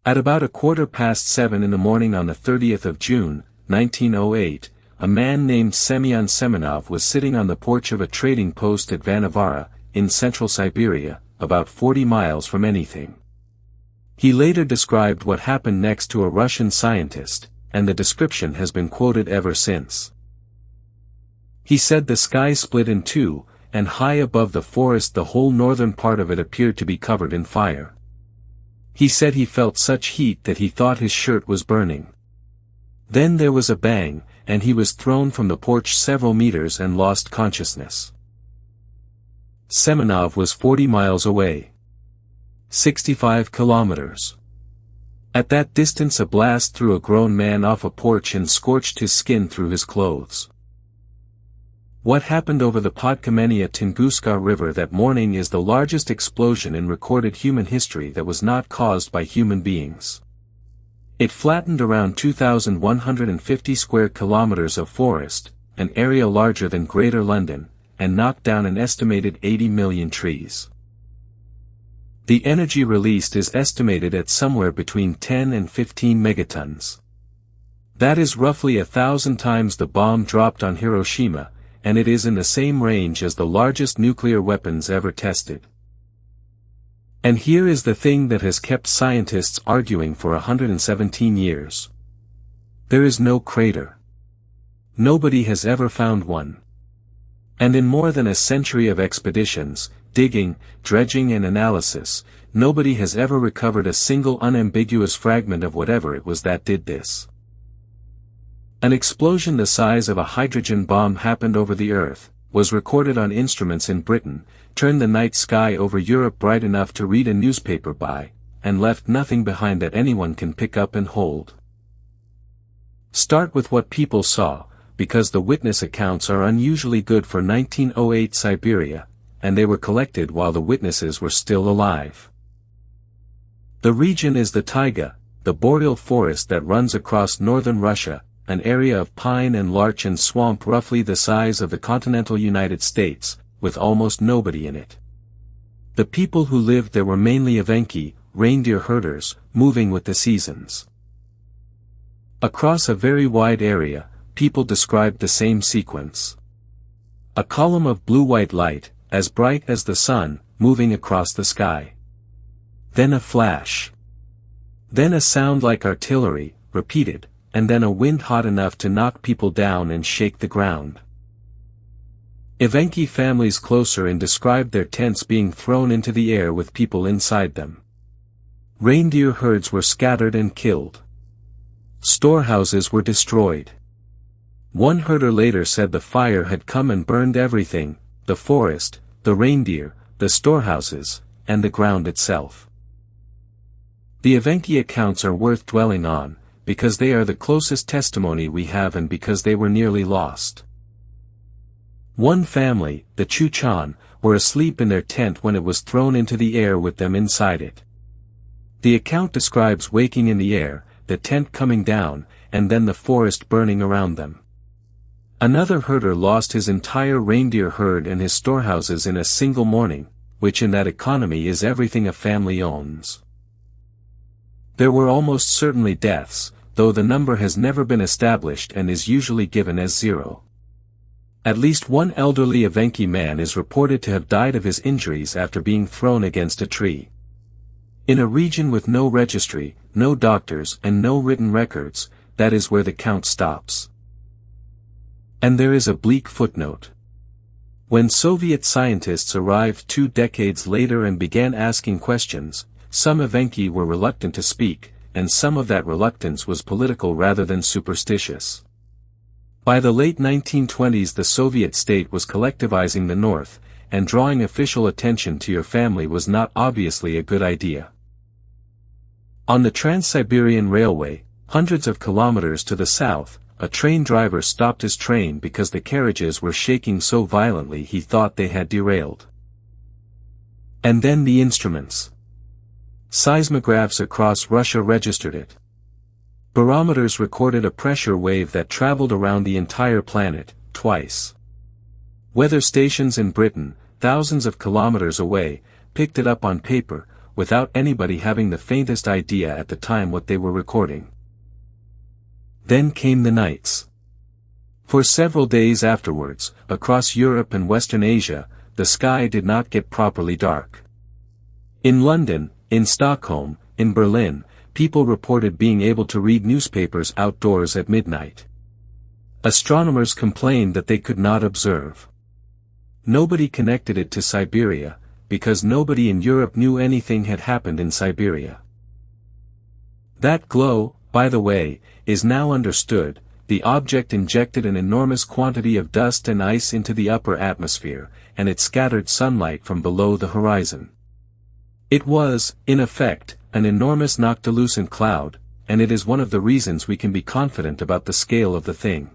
At about 7:15 in the morning on the 30th of June, 1908, a man named Semyon Semenov was sitting on the porch of a trading post at Vanavara, in central Siberia, about 40 miles from anything. He later described what happened next to a Russian scientist, and the description has been quoted ever since. He said the sky split in two, and high above the forest the whole northern part of it appeared to be covered in fire. He said he felt such heat that he thought his shirt was burning. Then there was a bang, and he was thrown from the porch several meters and lost consciousness. Semenov was 40 miles away. 65 kilometers. At that distance a blast threw a grown man off a porch and scorched his skin through his clothes. What happened over the Podkamennaya Tunguska River that morning is the largest explosion in recorded human history that was not caused by human beings. It flattened around 2,150 square kilometers of forest, an area larger than Greater London, and knocked down an estimated 80 million trees. The energy released is estimated at somewhere between 10 and 15 megatons. That is roughly 1,000 times the bomb dropped on Hiroshima, and it is in the same range as the largest nuclear weapons ever tested. And here is the thing that has kept scientists arguing for 117 years. There is no crater. Nobody has ever found one. And in more than a century of expeditions, digging, dredging and analysis, nobody has ever recovered a single unambiguous fragment of whatever it was that did this. An explosion the size of a hydrogen bomb happened over the Earth, was recorded on instruments in Britain, turned the night sky over Europe bright enough to read a newspaper by, and left nothing behind that anyone can pick up and hold. Start with what people saw, because the witness accounts are unusually good for 1908 Siberia, and they were collected while the witnesses were still alive. The region is the taiga, the boreal forest that runs across northern Russia, an area of pine and larch and swamp roughly the size of the continental United States, with almost nobody in it. The people who lived there were mainly Evenki, reindeer herders, moving with the seasons. Across a very wide area, people described the same sequence. A column of blue-white light, as bright as the sun, moving across the sky. Then a flash. Then a sound like artillery, repeated, and then a wind hot enough to knock people down and shake the ground. Evenki families closer in described their tents being thrown into the air with people inside them. Reindeer herds were scattered and killed. Storehouses were destroyed. One herder later said the fire had come and burned everything, the forest, the reindeer, the storehouses, and the ground itself. The Evenki accounts are worth dwelling on, because they are the closest testimony we have and because they were nearly lost. One family, the Chuchan, were asleep in their tent when it was thrown into the air with them inside it. The account describes waking in the air, the tent coming down, and then the forest burning around them. Another herder lost his entire reindeer herd and his storehouses in a single morning, which in that economy is everything a family owns. There were almost certainly deaths, though the number has never been established and is usually given as 0. At least one elderly Evenki man is reported to have died of his injuries after being thrown against a tree. In a region with no registry, no doctors and no written records, that is where the count stops. And there is a bleak footnote. When Soviet scientists arrived 2 decades later and began asking questions, some Evenki were reluctant to speak, and some of that reluctance was political rather than superstitious. By the late 1920s the Soviet state was collectivizing the North, and drawing official attention to your family was not obviously a good idea. On the Trans-Siberian Railway, hundreds of kilometers to the south, a train driver stopped his train because the carriages were shaking so violently he thought they had derailed. And then the instruments. Seismographs across Russia registered it. Barometers recorded a pressure wave that traveled around the entire planet, twice. Weather stations in Britain, thousands of kilometers away, picked it up on paper, without anybody having the faintest idea at the time what they were recording. Then came the nights. For several days afterwards, across Europe and Western Asia, the sky did not get properly dark. In London, in Stockholm, in Berlin, people reported being able to read newspapers outdoors at midnight. Astronomers complained that they could not observe. Nobody connected it to Siberia, because nobody in Europe knew anything had happened in Siberia. That glow, by the way, is now understood. The object injected an enormous quantity of dust and ice into the upper atmosphere, and it scattered sunlight from below the horizon. It was, in effect, an enormous noctilucent cloud, and it is one of the reasons we can be confident about the scale of the thing.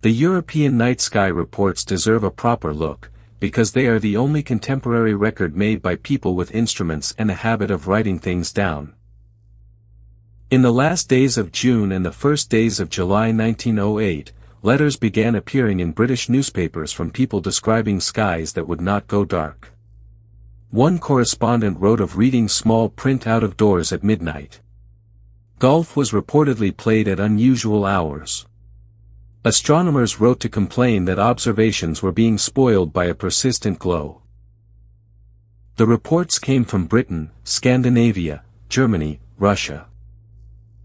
The European night sky reports deserve a proper look, because they are the only contemporary record made by people with instruments and a habit of writing things down. In the last days of June and the first days of July 1908, letters began appearing in British newspapers from people describing skies that would not go dark. One correspondent wrote of reading small print out of doors at midnight. Golf was reportedly played at unusual hours. Astronomers wrote to complain that observations were being spoiled by a persistent glow. The reports came from Britain, Scandinavia, Germany, Russia.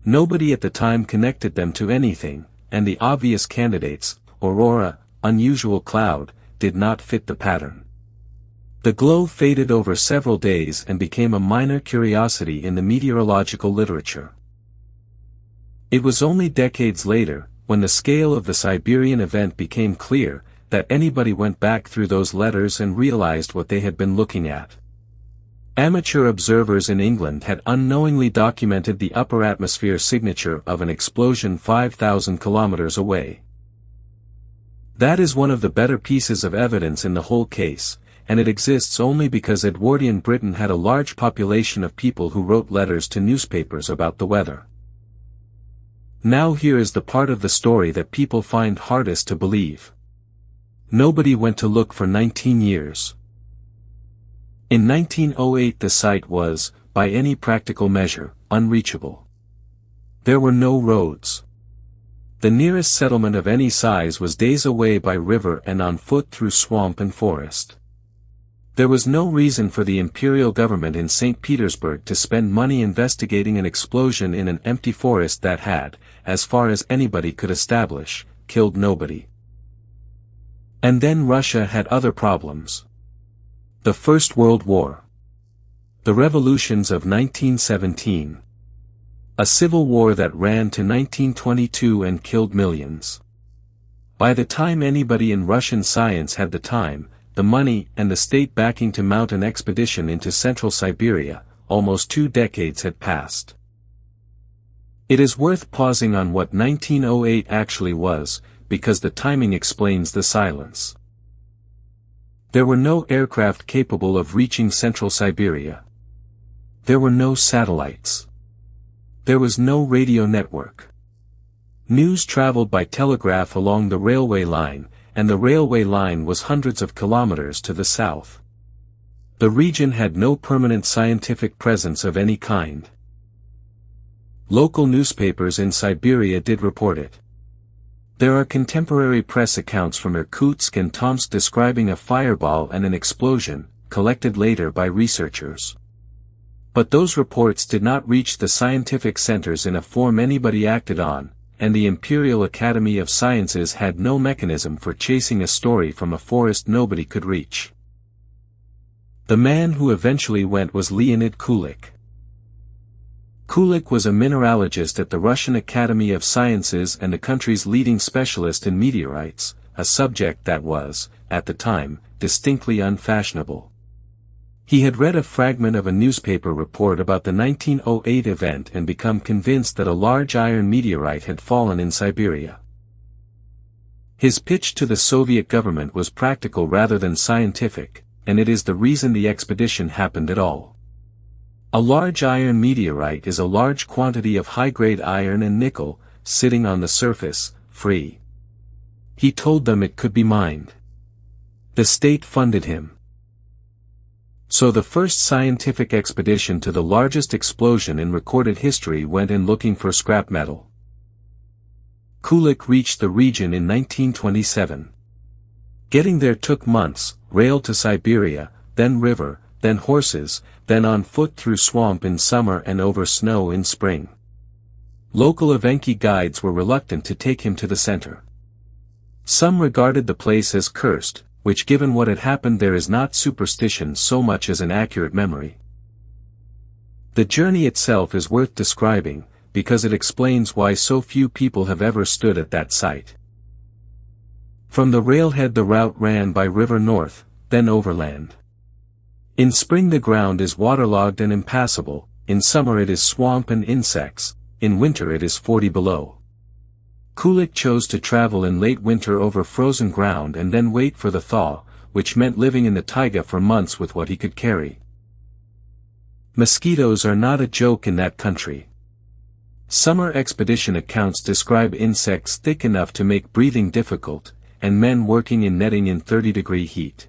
Nobody at the time connected them to anything, and the obvious candidates, aurora, unusual cloud, did not fit the pattern. The glow faded over several days and became a minor curiosity in the meteorological literature. It was only decades later, when the scale of the Siberian event became clear, that anybody went back through those letters and realized what they had been looking at. Amateur observers in England had unknowingly documented the upper atmosphere signature of an explosion 5,000 kilometers away. That is one of the better pieces of evidence in the whole case, and it exists only because Edwardian Britain had a large population of people who wrote letters to newspapers about the weather. Now here is the part of the story that people find hardest to believe. Nobody went to look for 19 years. In 1908 the site was, by any practical measure, unreachable. There were no roads. The nearest settlement of any size was days away by river and on foot through swamp and forest. There was no reason for the imperial government in St. Petersburg to spend money investigating an explosion in an empty forest that had, as far as anybody could establish, killed nobody. And then Russia had other problems. The First World War. The revolutions of 1917. A civil war that ran to 1922 and killed millions. By the time anybody in Russian science had the time, the money and the state backing to mount an expedition into central Siberia, almost 2 decades had passed. It is worth pausing on what 1908 actually was, because the timing explains the silence. There were no aircraft capable of reaching central Siberia. There were no satellites. There was no radio network. News traveled by telegraph along the railway line, and the railway line was hundreds of kilometers to the south. The region had no permanent scientific presence of any kind. Local newspapers in Siberia did report it. There are contemporary press accounts from Irkutsk and Tomsk describing a fireball and an explosion, collected later by researchers. But those reports did not reach the scientific centers in a form anybody acted on, and the Imperial Academy of Sciences had no mechanism for chasing a story from a forest nobody could reach. The man who eventually went was Leonid Kulik. Kulik was a mineralogist at the Russian Academy of Sciences and the country's leading specialist in meteorites, a subject that was, at the time, distinctly unfashionable. He had read a fragment of a newspaper report about the 1908 event and become convinced that a large iron meteorite had fallen in Siberia. His pitch to the Soviet government was practical rather than scientific, and it is the reason the expedition happened at all. A large iron meteorite is a large quantity of high-grade iron and nickel, sitting on the surface, free. He told them it could be mined. The state funded him. So the first scientific expedition to the largest explosion in recorded history went in looking for scrap metal. Kulik reached the region in 1927. Getting there took months, rail to Siberia, then river, then horses, then on foot through swamp in summer and over snow in spring. Local Evenki guides were reluctant to take him to the center. Some regarded the place as cursed, which given what had happened there is not superstition so much as an accurate memory. The journey itself is worth describing, because it explains why so few people have ever stood at that site. From the railhead the route ran by river north, then overland. In spring the ground is waterlogged and impassable, in summer it is swamp and insects, in winter it is 40 below. Kulik chose to travel in late winter over frozen ground and then wait for the thaw, which meant living in the taiga for months with what he could carry. Mosquitoes are not a joke in that country. Summer expedition accounts describe insects thick enough to make breathing difficult, and men working in netting in 30-degree heat.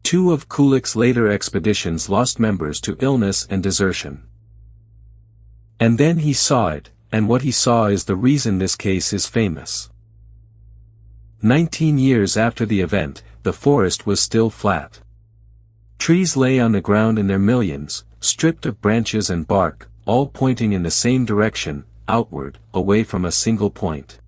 2 of Kulik's later expeditions lost members to illness and desertion. And then he saw it, and what he saw is the reason this case is famous. 19 years after the event, the forest was still flat. Trees lay on the ground in their millions, stripped of branches and bark, all pointing in the same direction, outward, away from a single point.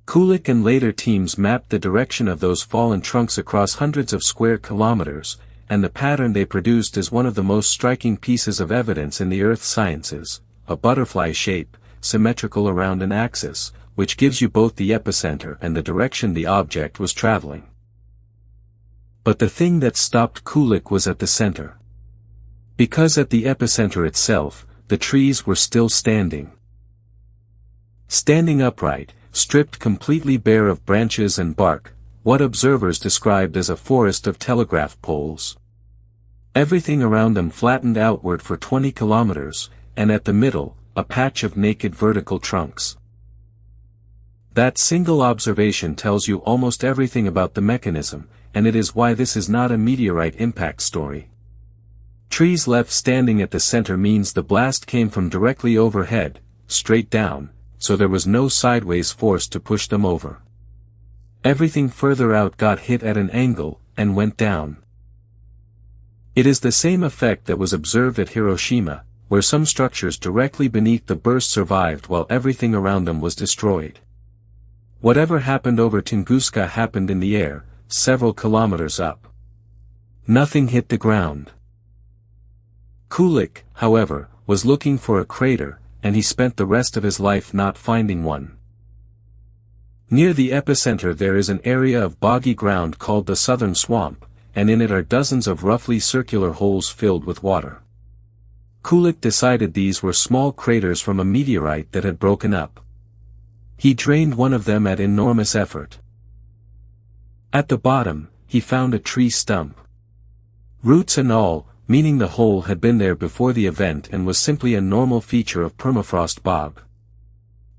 Kulik and later teams mapped the direction of those fallen trunks across hundreds of square kilometers, and the pattern they produced is one of the most striking pieces of evidence in the earth sciences. A butterfly shape, symmetrical around an axis, which gives you both the epicenter and the direction the object was traveling. But the thing that stopped Kulik was at the center. Because at the epicenter itself, the trees were still standing. Standing upright, stripped completely bare of branches and bark, what observers described as a forest of telegraph poles. Everything around them flattened outward for 20 kilometers, and at the middle, a patch of naked vertical trunks. That single observation tells you almost everything about the mechanism, and it is why this is not a meteorite impact story. Trees left standing at the center means the blast came from directly overhead, straight down, so there was no sideways force to push them over. Everything further out got hit at an angle, and went down. It is the same effect that was observed at Hiroshima, where some structures directly beneath the burst survived while everything around them was destroyed. Whatever happened over Tunguska happened in the air, several kilometers up. Nothing hit the ground. Kulik, however, was looking for a crater, and he spent the rest of his life not finding one. Near the epicenter there is an area of boggy ground called the Southern Swamp, and in it are dozens of roughly circular holes filled with water. Kulik decided these were small craters from a meteorite that had broken up. He drained one of them at enormous effort. At the bottom, he found a tree stump. Roots and all, meaning the hole had been there before the event and was simply a normal feature of permafrost bog.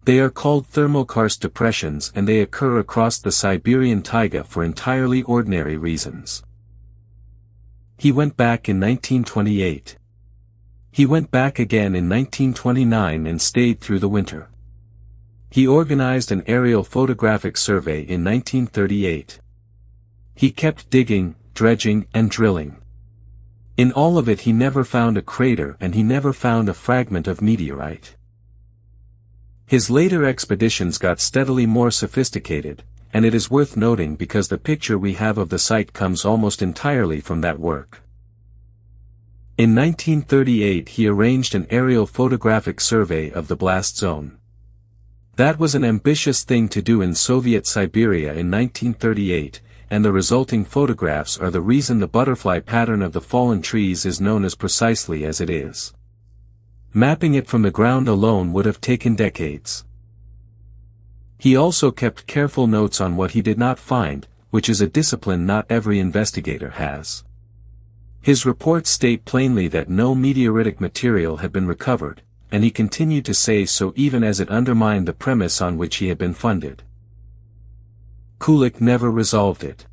They are called thermokarst depressions and they occur across the Siberian taiga for entirely ordinary reasons. He went back in 1928. He went back again in 1929 and stayed through the winter. He organized an aerial photographic survey in 1938. He kept digging, dredging, and drilling. In all of it he never found a crater and he never found a fragment of meteorite. His later expeditions got steadily more sophisticated, and it is worth noting because the picture we have of the site comes almost entirely from that work. In 1938 he arranged an aerial photographic survey of the blast zone. That was an ambitious thing to do in Soviet Siberia in 1938, and the resulting photographs are the reason the butterfly pattern of the fallen trees is known as precisely as it is. Mapping it from the ground alone would have taken decades. He also kept careful notes on what he did not find, which is a discipline not every investigator has. His reports state plainly that no meteoritic material had been recovered, and he continued to say so even as it undermined the premise on which he had been funded. Kulik never resolved it.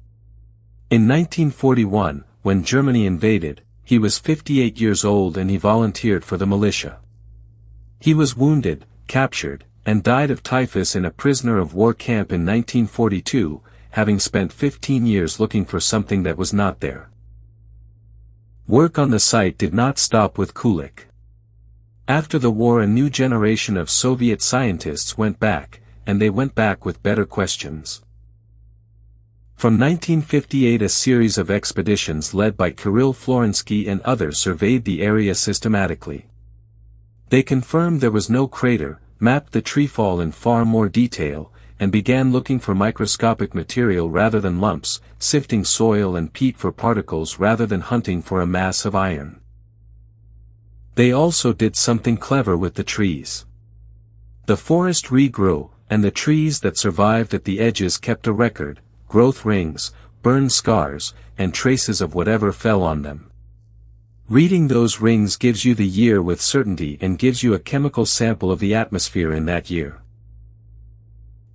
In 1941, when Germany invaded. He was 58 years old and he volunteered for the militia. He was wounded, captured, and died of typhus in a prisoner of war camp in 1942, having spent 15 years looking for something that was not there. Work on the site did not stop with Kulik. After the war, a new generation of Soviet scientists went back, and they went back with better questions. From 1958, a series of expeditions led by Kirill Florensky and others surveyed the area systematically. They confirmed there was no crater, mapped the treefall in far more detail, and began looking for microscopic material rather than lumps, sifting soil and peat for particles rather than hunting for a mass of iron. They also did something clever with the trees. The forest regrew, and the trees that survived at the edges kept a record: growth rings, burn scars, and traces of whatever fell on them. Reading those rings gives you the year with certainty and gives you a chemical sample of the atmosphere in that year.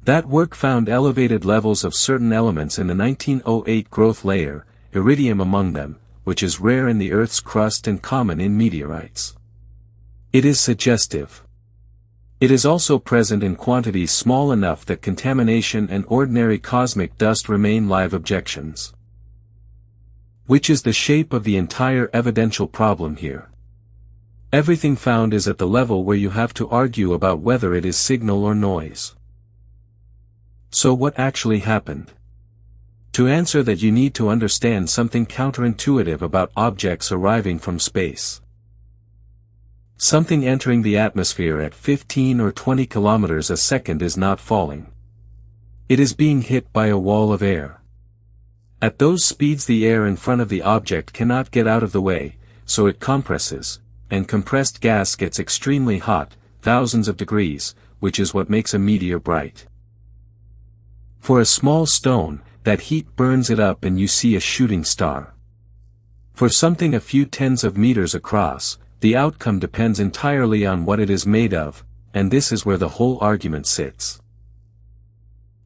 That work found elevated levels of certain elements in the 1908 growth layer, iridium among them, which is rare in the Earth's crust and common in meteorites. It is suggestive. It is also present in quantities small enough that contamination and ordinary cosmic dust remain live objections. Which is the shape of the entire evidential problem here. Everything found is at the level where you have to argue about whether it is signal or noise. So what actually happened? To answer that, you need to understand something counterintuitive about objects arriving from space. Something entering the atmosphere at 15 or 20 kilometers a second is not falling. It is being hit by a wall of air. At those speeds, the air in front of the object cannot get out of the way, so it compresses, and compressed gas gets extremely hot, thousands of degrees, which is what makes a meteor bright. For a small stone, that heat burns it up and you see a shooting star. For something a few tens of meters across, the outcome depends entirely on what it is made of, and this is where the whole argument sits.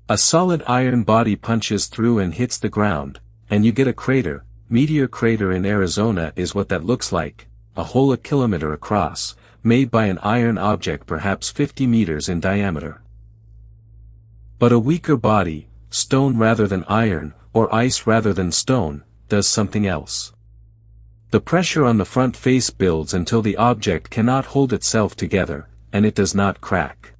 A solid iron body punches through and hits the ground, and you get a crater. Meteor crater in Arizona is what that looks like, a hole a kilometer across, made by an iron object perhaps 50 meters in diameter. But a weaker body, stone rather than iron, or ice rather than stone, does something else. The pressure on the front face builds until the object cannot hold itself together, and it does not crack.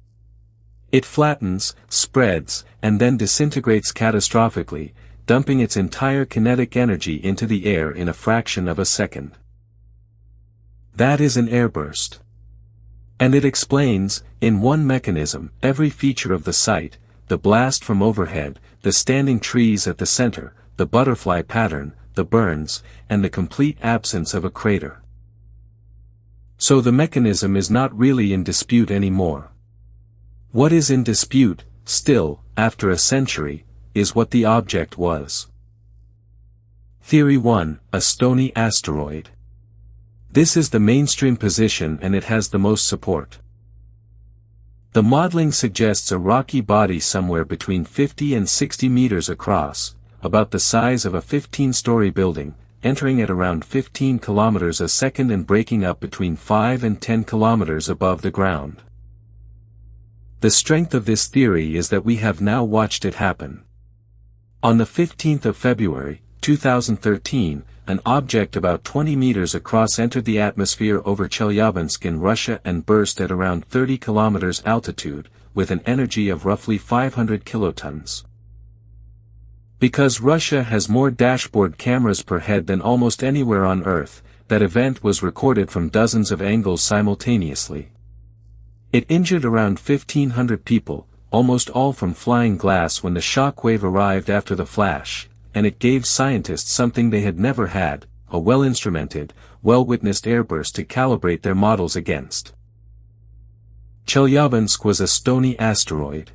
It flattens, spreads, and then disintegrates catastrophically, dumping its entire kinetic energy into the air in a fraction of a second. That is an airburst. And it explains, in one mechanism, every feature of the site: the blast from overhead, the standing trees at the center, the butterfly pattern, the burns, and the complete absence of a crater. So the mechanism is not really in dispute anymore. What is in dispute, still, after a century, is what the object was. Theory 1, a stony asteroid. This is the mainstream position and it has the most support. The modeling suggests a rocky body somewhere between 50 and 60 meters across, about the size of a 15-story building, entering at around 15 kilometers a second and breaking up between 5 and 10 kilometers above the ground. The strength of this theory is that we have now watched it happen. On the 15th of February, 2013, an object about 20 meters across entered the atmosphere over Chelyabinsk in Russia and burst at around 30 kilometers altitude, with an energy of roughly 500 kilotons. Because Russia has more dashboard cameras per head than almost anywhere on Earth, that event was recorded from dozens of angles simultaneously. It injured around 1,500 people, almost all from flying glass when the shock wave arrived after the flash, and it gave scientists something they had never had: a well-instrumented, well-witnessed airburst to calibrate their models against. Chelyabinsk was a stony asteroid.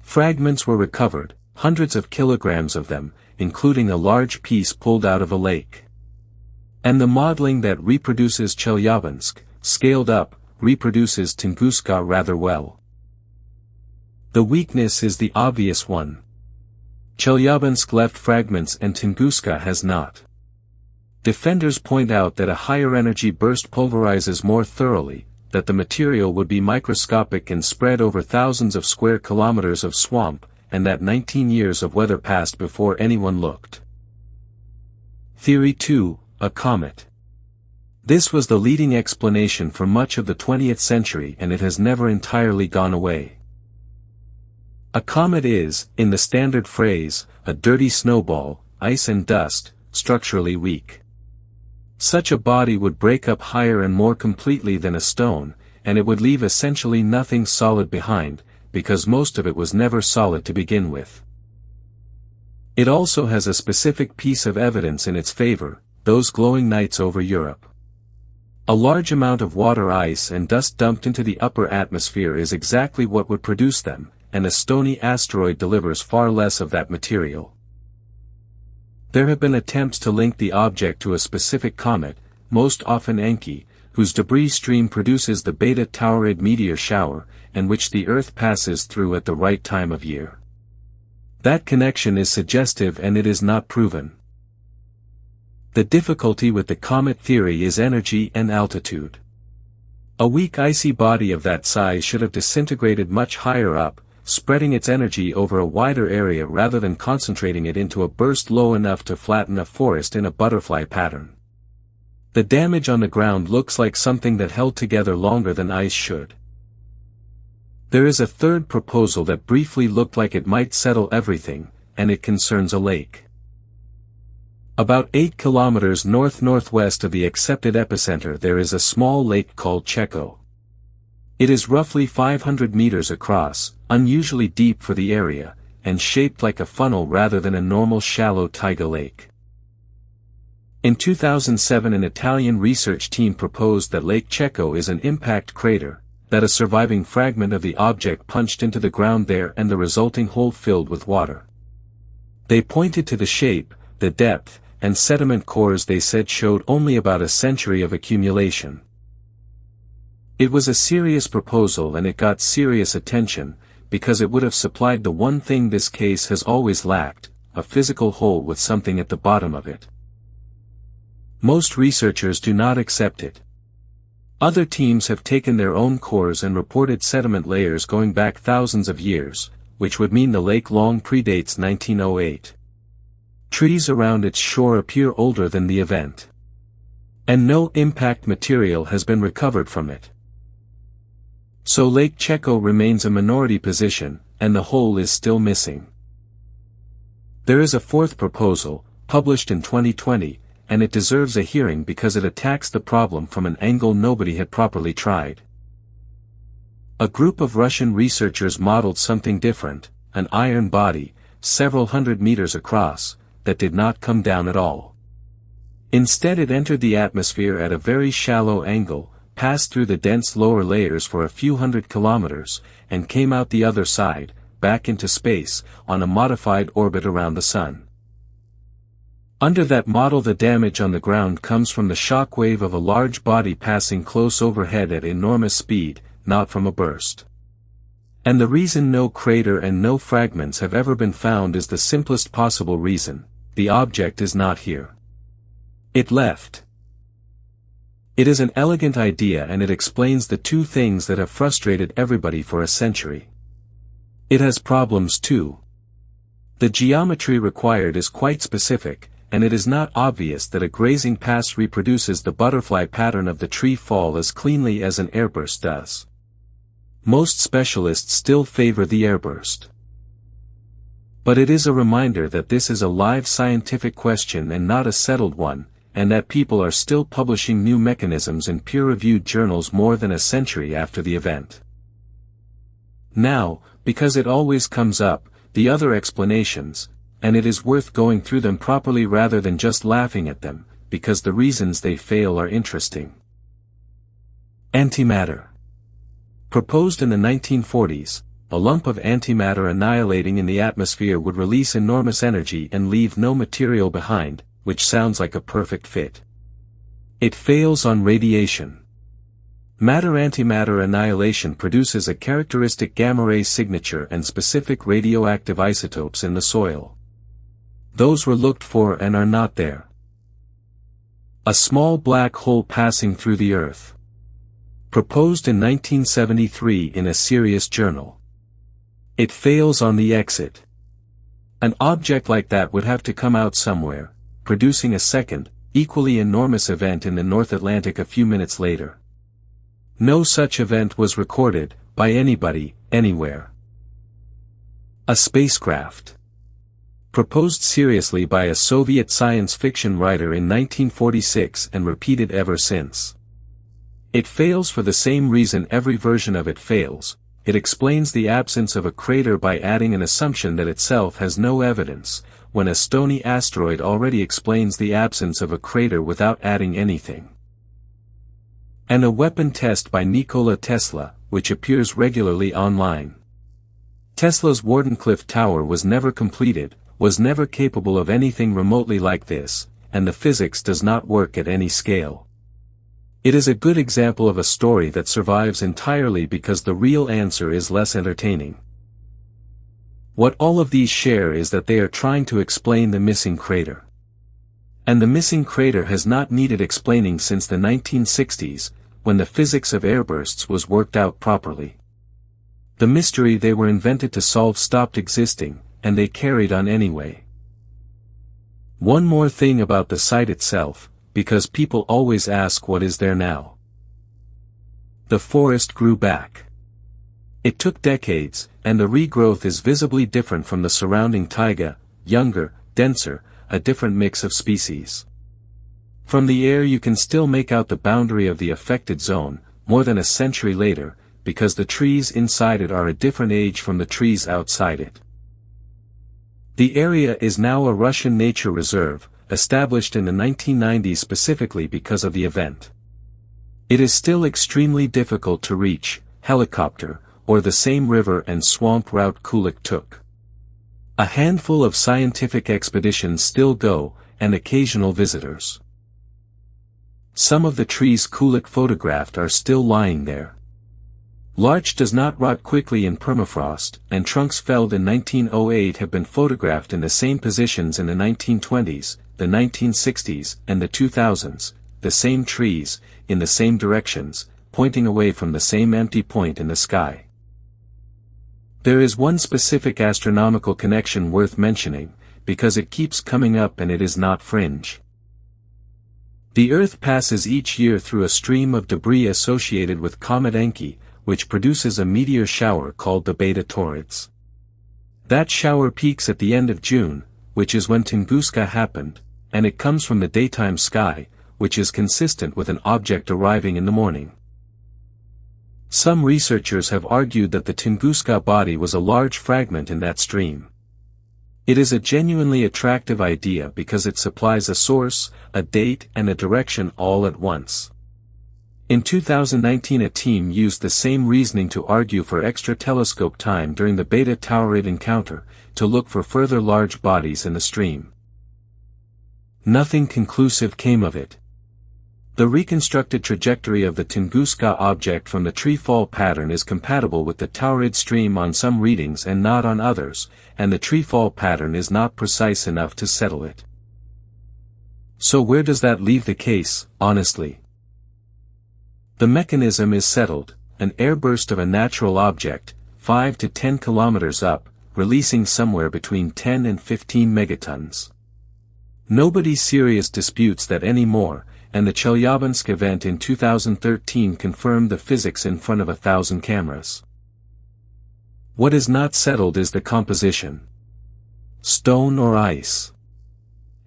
Fragments were recovered, hundreds of kilograms of them, including a large piece pulled out of a lake. And the modeling that reproduces Chelyabinsk, scaled up, reproduces Tunguska rather well. The weakness is the obvious one. Chelyabinsk left fragments and Tunguska has not. Defenders point out that a higher energy burst pulverizes more thoroughly, that the material would be microscopic and spread over thousands of square kilometers of swamp, and that 19 years of weather passed before anyone looked. Theory 2, a comet. This was the leading explanation for much of the 20th century, and it has never entirely gone away. A comet is, in the standard phrase, a dirty snowball, ice and dust, structurally weak. Such a body would break up higher and more completely than a stone, and it would leave essentially nothing solid behind, because most of it was never solid to begin with. It also has a specific piece of evidence in its favor, those glowing nights over Europe. A large amount of water ice and dust dumped into the upper atmosphere is exactly what would produce them, and a stony asteroid delivers far less of that material. There have been attempts to link the object to a specific comet, most often Encke, whose debris stream produces the Beta Taurid meteor shower, and which the Earth passes through at the right time of year. That connection is suggestive, and it is not proven. The difficulty with the comet theory is energy and altitude. A weak icy body of that size should have disintegrated much higher up, spreading its energy over a wider area rather than concentrating it into a burst low enough to flatten a forest in a butterfly pattern. The damage on the ground looks like something that held together longer than ice should. There is a third proposal that briefly looked like it might settle everything, and it concerns a lake. About 8 kilometers north-northwest of the accepted epicenter there is a small lake called Checo. It is roughly 500 meters across, unusually deep for the area, and shaped like a funnel rather than a normal shallow taiga lake. In 2007 an Italian research team proposed that Lake Checo is an impact crater, that a surviving fragment of the object punched into the ground there and the resulting hole filled with water. They pointed to the shape, the depth, and sediment cores they said showed only about a century of accumulation. It was a serious proposal, and it got serious attention, because it would have supplied the one thing this case has always lacked, a physical hole with something at the bottom of it. Most researchers do not accept it. Other teams have taken their own cores and reported sediment layers going back thousands of years, which would mean the lake long predates 1908. Trees around its shore appear older than the event. And no impact material has been recovered from it. So Lake Checo remains a minority position, and the hole is still missing. There is a fourth proposal, published in 2020, and it deserves a hearing because it attacks the problem from an angle nobody had properly tried. A group of Russian researchers modeled something different, an iron body, several hundred meters across, that did not come down at all. Instead it entered the atmosphere at a very shallow angle, passed through the dense lower layers for a few hundred kilometers, and came out the other side, back into space, on a modified orbit around the Sun. Under that model the damage on the ground comes from the shock wave of a large body passing close overhead at enormous speed, not from a burst. And the reason no crater and no fragments have ever been found is the simplest possible reason: the object is not here. It left. It is an elegant idea, and it explains the two things that have frustrated everybody for a century. It has problems too. The geometry required is quite specific, and it is not obvious that a grazing pass reproduces the butterfly pattern of the tree fall as cleanly as an airburst does. Most specialists still favor the airburst. But it is a reminder that this is a live scientific question and not a settled one, and that people are still publishing new mechanisms in peer-reviewed journals more than a century after the event. Now, because it always comes up, the other explanations, and it is worth going through them properly rather than just laughing at them, because the reasons they fail are interesting. Antimatter. Proposed in the 1940s, a lump of antimatter annihilating in the atmosphere would release enormous energy and leave no material behind, which sounds like a perfect fit. It fails on radiation. Matter-antimatter annihilation produces a characteristic gamma-ray signature and specific radioactive isotopes in the soil. Those were looked for and are not there. A small black hole passing through the Earth. Proposed in 1973 in a serious journal. It fails on the exit. An object like that would have to come out somewhere, producing a second, equally enormous event in the North Atlantic a few minutes later. No such event was recorded, by anybody, anywhere. A spacecraft. Proposed seriously by a Soviet science fiction writer in 1946 and repeated ever since. It fails for the same reason every version of it fails. It explains the absence of a crater by adding an assumption that itself has no evidence, when a stony asteroid already explains the absence of a crater without adding anything. And a weapon test by Nikola Tesla, which appears regularly online. Tesla's Wardenclyffe Tower was never completed, was never capable of anything remotely like this, and the physics does not work at any scale. It is a good example of a story that survives entirely because the real answer is less entertaining. What all of these share is that they are trying to explain the missing crater. And the missing crater has not needed explaining since the 1960s, when the physics of airbursts was worked out properly. The mystery they were invented to solve stopped existing, and they carried on anyway. One more thing about the site itself, because people always ask what is there now. The forest grew back. It took decades, and the regrowth is visibly different from the surrounding taiga, younger, denser, a different mix of species. From the air you can still make out the boundary of the affected zone, more than a century later, because the trees inside it are a different age from the trees outside it. The area is now a Russian nature reserve, established in the 1990s specifically because of the event. It is still extremely difficult to reach, helicopter, or the same river and swamp route Kulik took. A handful of scientific expeditions still go, and occasional visitors. Some of the trees Kulik photographed are still lying there. Larch does not rot quickly in permafrost, and trunks felled in 1908 have been photographed in the same positions in the 1920s, the 1960s, and the 2000s, the same trees, in the same directions, pointing away from the same empty point in the sky. There is one specific astronomical connection worth mentioning, because it keeps coming up and it is not fringe. The Earth passes each year through a stream of debris associated with Comet Encke, which produces a meteor shower called the Beta Taurids. That shower peaks at the end of June, which is when Tunguska happened, and it comes from the daytime sky, which is consistent with an object arriving in the morning. Some researchers have argued that the Tunguska body was a large fragment in that stream. It is a genuinely attractive idea because it supplies a source, a date and a direction all at once. In 2019 a team used the same reasoning to argue for extra telescope time during the Beta Taurid encounter, to look for further large bodies in the stream. Nothing conclusive came of it. The reconstructed trajectory of the Tunguska object from the treefall pattern is compatible with the Taurid stream on some readings and not on others, and the treefall pattern is not precise enough to settle it. So where does that leave the case, honestly? The mechanism is settled, an airburst of a natural object, 5 to 10 kilometers up, releasing somewhere between 10 and 15 megatons. Nobody serious disputes that anymore, and the Chelyabinsk event in 2013 confirmed the physics in front of 1,000 cameras. What is not settled is the composition. Stone or ice.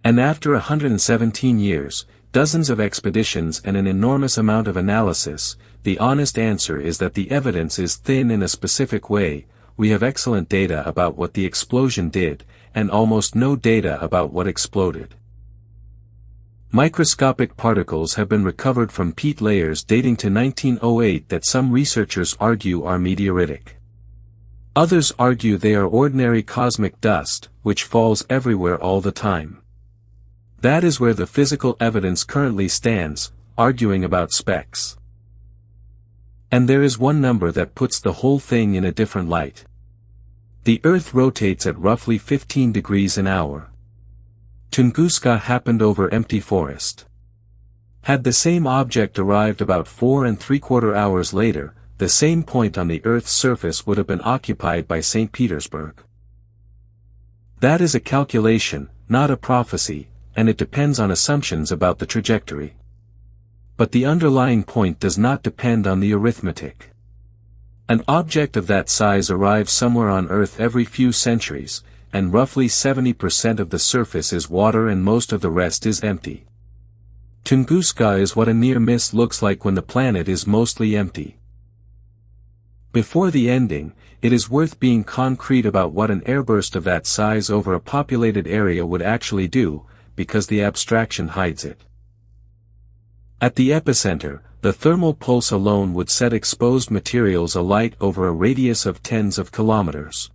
And after 117 years, dozens of expeditions and an enormous amount of analysis, the honest answer is that the evidence is thin in a specific way. We have excellent data about what the explosion did, and almost no data about what exploded. Microscopic particles have been recovered from peat layers dating to 1908 that some researchers argue are meteoritic. Others argue they are ordinary cosmic dust, which falls everywhere all the time. That is where the physical evidence currently stands, arguing about specks. And there is one number that puts the whole thing in a different light. The Earth rotates at roughly 15 degrees an hour. Tunguska happened over empty forest. Had the same object arrived about 4¾ hours later, the same point on the Earth's surface would have been occupied by St. Petersburg. That is a calculation, not a prophecy, and it depends on assumptions about the trajectory. But the underlying point does not depend on the arithmetic. An object of that size arrives somewhere on Earth every few centuries, and roughly 70% of the surface is water and most of the rest is empty. Tunguska is what a near miss looks like when the planet is mostly empty. Before the ending, it is worth being concrete about what an airburst of that size over a populated area would actually do, because the abstraction hides it. At the epicenter, the thermal pulse alone would set exposed materials alight over a radius of tens of kilometers.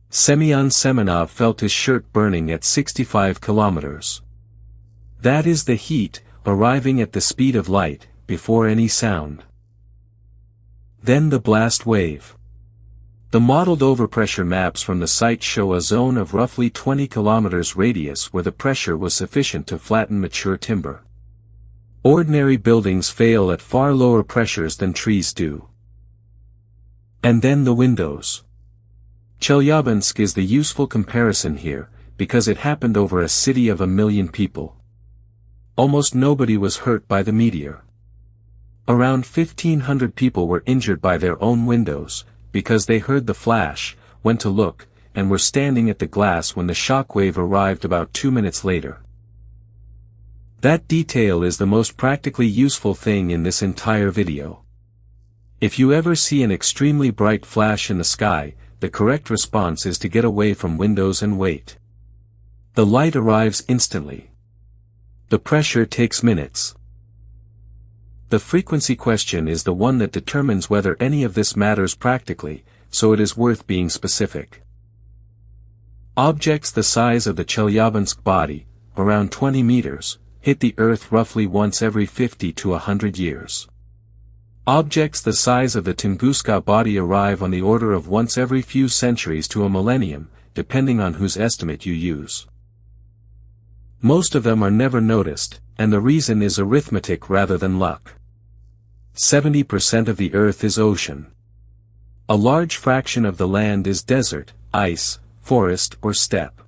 Semyon Semenov felt his shirt burning at 65 kilometers. That is the heat, arriving at the speed of light, before any sound. Then the blast wave. The modeled overpressure maps from the site show a zone of roughly 20 kilometers radius where the pressure was sufficient to flatten mature timber. Ordinary buildings fail at far lower pressures than trees do. And then the windows. Chelyabinsk is the useful comparison here, because it happened over a city of 1 million people. Almost nobody was hurt by the meteor. Around 1,500 people were injured by their own windows, because they heard the flash, went to look, and were standing at the glass when the shockwave arrived about 2 minutes later. That detail is the most practically useful thing in this entire video. If you ever see an extremely bright flash in the sky, the correct response is to get away from windows and wait. The light arrives instantly. The pressure takes minutes. The frequency question is the one that determines whether any of this matters practically, so it is worth being specific. Objects the size of the Chelyabinsk body, around 20 meters, hit the Earth roughly once every 50 to 100 years. Objects the size of the Tunguska body arrive on the order of once every few centuries to a millennium, depending on whose estimate you use. Most of them are never noticed, and the reason is arithmetic rather than luck. 70% of the Earth is ocean. A large fraction of the land is desert, ice, forest or steppe.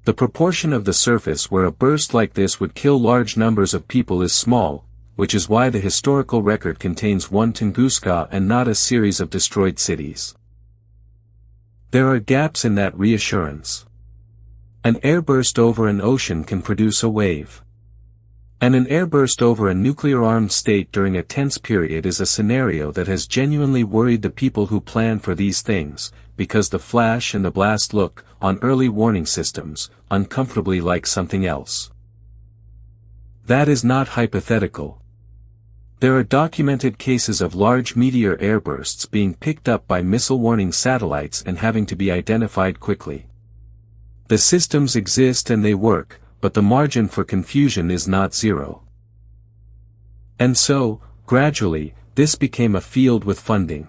The proportion of the surface where a burst like this would kill large numbers of people is small, which is why the historical record contains one Tunguska and not a series of destroyed cities. There are gaps in that reassurance. An airburst over an ocean can produce a wave. And an airburst over a nuclear-armed state during a tense period is a scenario that has genuinely worried the people who plan for these things, because the flash and the blast look, on early warning systems, uncomfortably like something else. That is not hypothetical. There are documented cases of large meteor airbursts being picked up by missile warning satellites and having to be identified quickly. The systems exist and they work, but the margin for confusion is not zero. And so, gradually, this became a field with funding.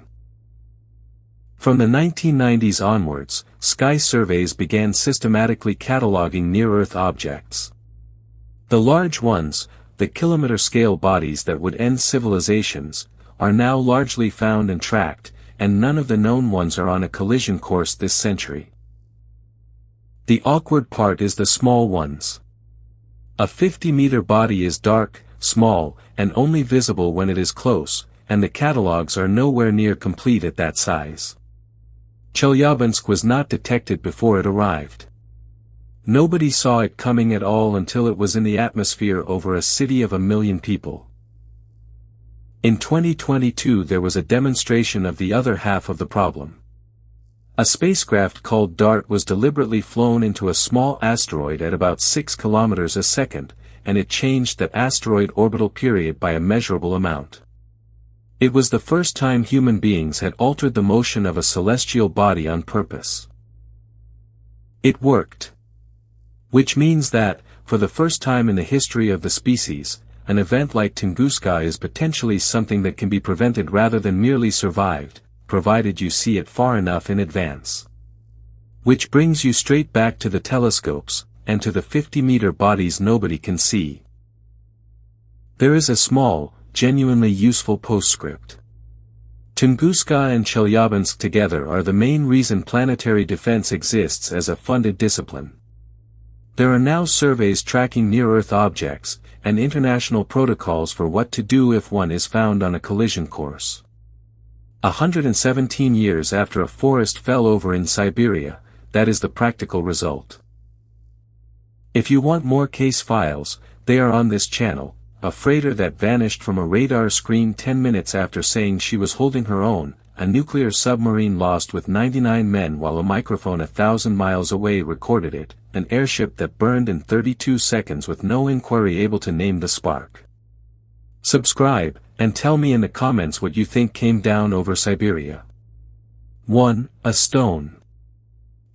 From the 1990s onwards, sky surveys began systematically cataloging near-Earth objects. The large ones, the kilometer-scale bodies that would end civilizations, are now largely found and tracked, and none of the known ones are on a collision course this century. The awkward part is the small ones. A 50-meter body is dark, small, and only visible when it is close, and the catalogs are nowhere near complete at that size. Chelyabinsk was not detected before it arrived. Nobody saw it coming at all until it was in the atmosphere over a city of 1 million people. In 2022 there was a demonstration of the other half of the problem. A spacecraft called DART was deliberately flown into a small asteroid at about 6 kilometers a second, and it changed that asteroid orbital period by a measurable amount. It was the first time human beings had altered the motion of a celestial body on purpose. It worked. Which means that, for the first time in the history of the species, an event like Tunguska is potentially something that can be prevented rather than merely survived, provided you see it far enough in advance. Which brings you straight back to the telescopes, and to the 50-meter bodies nobody can see. There is a small, genuinely useful postscript. Tunguska and Chelyabinsk together are the main reason planetary defense exists as a funded discipline. There are now surveys tracking near-Earth objects, and international protocols for what to do if one is found on a collision course. 117 years after a forest fell over in Siberia, that is the practical result. If you want more case files, they are on this channel. A freighter that vanished from a radar screen 10 minutes after saying she was holding her own, a nuclear submarine lost with 99 men while a microphone 1,000 miles away recorded it, an airship that burned in 32 seconds with no inquiry able to name the spark. Subscribe, and tell me in the comments what you think came down over Siberia. 1. A stone.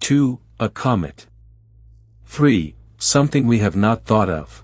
2. A comet. 3. Something we have not thought of.